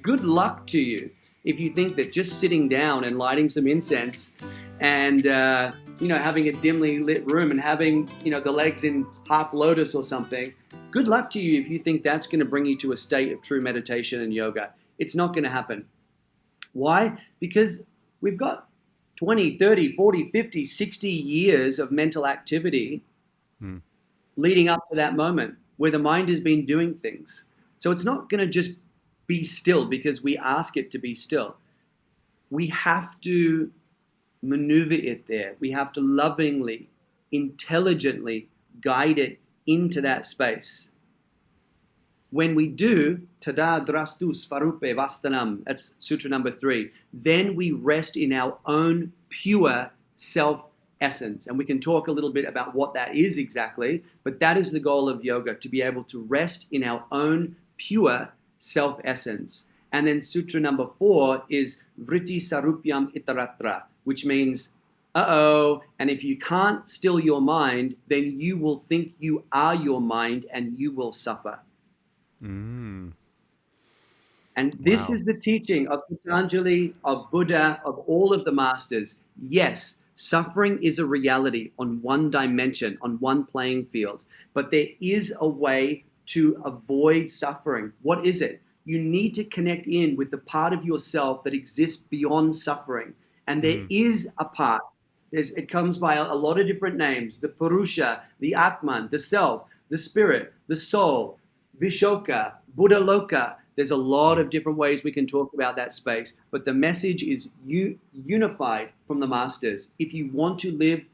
Good luck to you if you think that just sitting down and lighting some incense and having a dimly lit room and having the legs in half lotus or something, good luck to you if you think that's going to bring you to a state of true meditation and yoga. It's not going to happen. Why? Because we've got 20, 30, 40, 50, 60 years of mental activity leading up to that moment where the mind has been doing things. So it's not going to just be still because we ask it to be still. We have to maneuver it there. We have to lovingly, intelligently guide it into that space. When we do, tada drastu svarupe vastanam, that's sutra number 3, then we rest in our own pure self-essence. And we can talk a little bit about what that is exactly, but that is the goal of yoga, to be able to rest in our own pure self-essence. And then sutra number 4 is vritti sarupyam itaratra, which means, and if you can't still your mind, then you will think you are your mind and you will suffer. And this is the teaching of Patanjali, of Buddha, of all of the masters. Yes, suffering is a reality on one dimension, on one playing field, but there is a way to avoid suffering. What is it? You need to connect in with the part of yourself that exists beyond suffering. And there is a part. It comes by a lot of different names: the Purusha, the Atman, the self, the spirit, the soul, Vishoka, Buddha Loka. There's a lot of different ways we can talk about that space, but the message is unified from the masters. If you want to live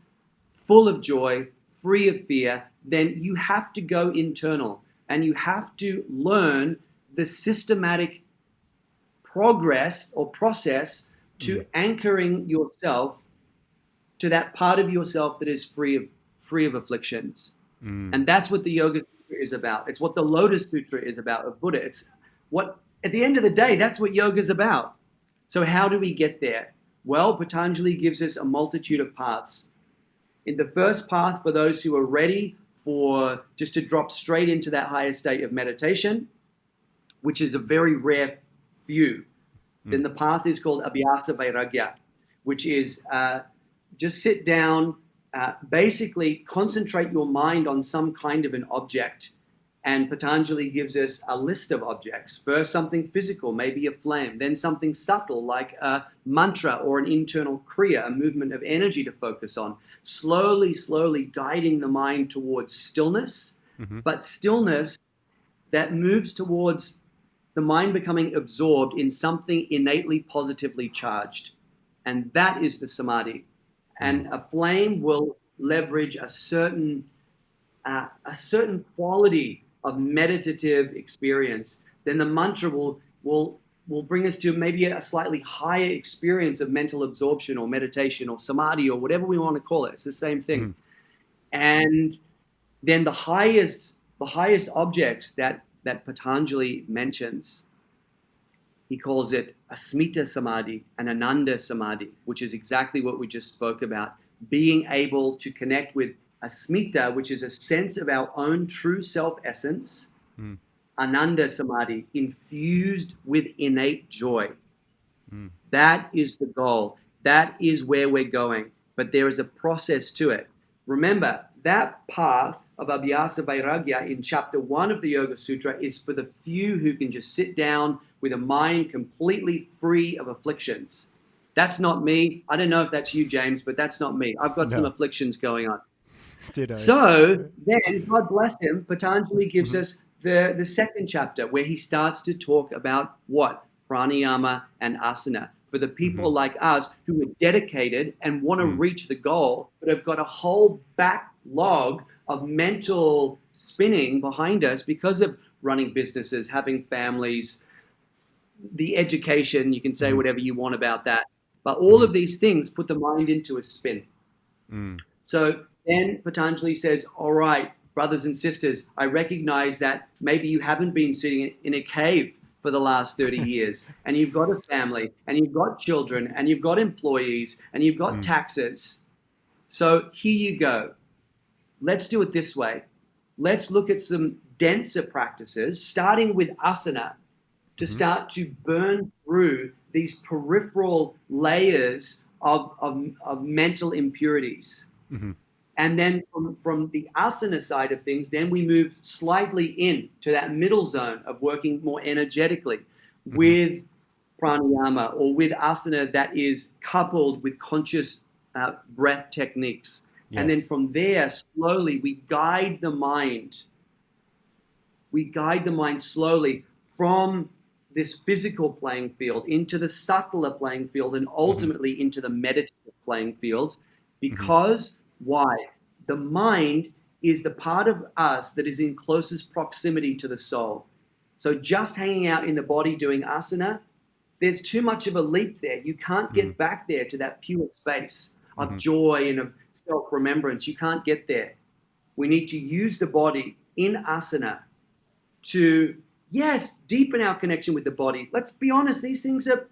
full of joy, free of fear, then you have to go internal and you have to learn the systematic progress or process to anchoring yourself to that part of yourself that is free of afflictions. And that's what the Yoga Sutra is about. It's what the Lotus Sutra is about of Buddha. It's what, at the end of the day, that's what yoga is about. So how do we get there? Well, Patanjali gives us a multitude of paths. In the first path, for those who are ready for just to drop straight into that higher state of meditation, which is a very rare few, then the path is called Abhyasa Vairagya, which is just sit down, basically concentrate your mind on some kind of an object. And Patanjali gives us a list of objects. First, something physical, maybe a flame. Then something subtle, like a mantra or an internal kriya, a movement of energy to focus on. Slowly, slowly guiding the mind towards stillness, but stillness that moves towards the mind becoming absorbed in something innately positively charged. And that is the samadhi. And a flame will leverage a certain quality of meditative experience. Then the mantra will bring us to maybe a slightly higher experience of mental absorption or meditation or samadhi or whatever we want to call it. It's the same thing. And then the highest objects that Patanjali mentions, he calls it Asmita Samadhi and Ananda Samadhi, which is exactly what we just spoke about. Being able to connect with Asmita, which is a sense of our own true self-essence, Ananda Samadhi, infused with innate joy. That is the goal. That is where we're going. But there is a process to it. Remember, that path of Abhyasa Vairagya in chapter 1 of the Yoga Sutra is for the few who can just sit down with a mind completely free of afflictions. That's not me. I don't know if that's you, James, but that's not me. I've got some afflictions going on. Ditto. So then, God bless him, Patanjali gives us the second chapter where he starts to talk about what? Pranayama and asana. For the people like us who are dedicated and want to reach the goal, but have got a whole backlog of mental spinning behind us because of running businesses, having families, the education, you can say whatever you want about that. But all of these things put the mind into a spin. So then Patanjali says, all right, brothers and sisters, I recognize that maybe you haven't been sitting in a cave for the last 30 years, and you've got a family, and you've got children, and you've got employees, and you've got taxes. So here you go. Let's do it this way. Let's look at some denser practices, starting with asana. to start to burn through these peripheral layers of mental impurities. And then from the asana side of things, then we move slightly in to that middle zone of working more energetically with pranayama or with asana that is coupled with conscious breath techniques. Yes. And then from there, slowly, we guide the mind. We guide the mind slowly from this physical playing field into the subtler playing field and ultimately into the meditative playing field. Because why? The mind is the part of us that is in closest proximity to the soul. So just hanging out in the body doing asana, there's too much of a leap there. You can't get back there to that pure space of joy and of self-remembrance. You can't get there. We need to use the body in asana to, yes, deepen our connection with the body. Let's be honest, these things are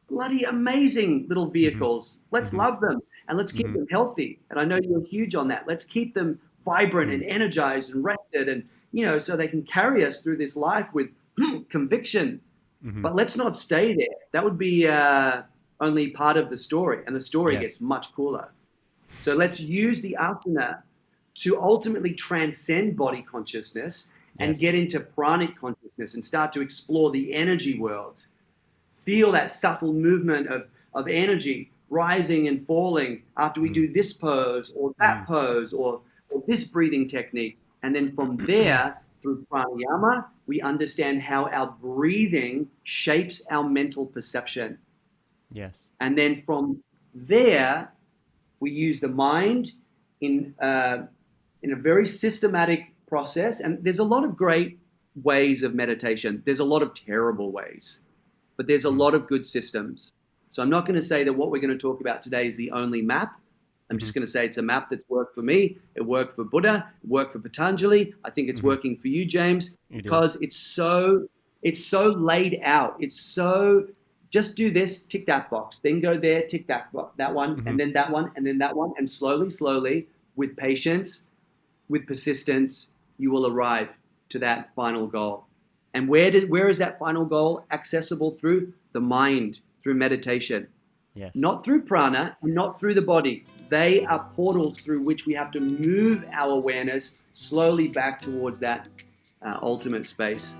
bloody amazing little vehicles. Let's love them and let's keep them healthy. And I know you're huge on that. Let's keep them vibrant and energized and rested and, so they can carry us through this life with conviction. But let's not stay there. That would be only part of the story, and the story gets much cooler. So let's use the asana to ultimately transcend body consciousness and get into pranic consciousness and start to explore the energy world. Feel that subtle movement of energy rising and falling after we do this pose or that pose or this breathing technique. And then from there, through pranayama, we understand how our breathing shapes our mental perception. Yes. And then from there, we use the mind in a very systematic process. And there's a lot of great ways of meditation. There's a lot of terrible ways, but there's a lot of good systems. So I'm not going to say that what we're going to talk about today is the only map. I'm just going to say it's a map that's worked for me. It worked for Buddha. It worked for Patanjali. I think it's working for you, James, because it's so laid out. It's so, just do this, tick that box, then go there, tick that one, and then that one, and then that one, and slowly, with patience, with persistence, you will arrive to that final goal. And where is that final goal accessible through? The mind, through meditation. Yes. Not through prana and not through the body. They are portals through which we have to move our awareness slowly back towards that ultimate space.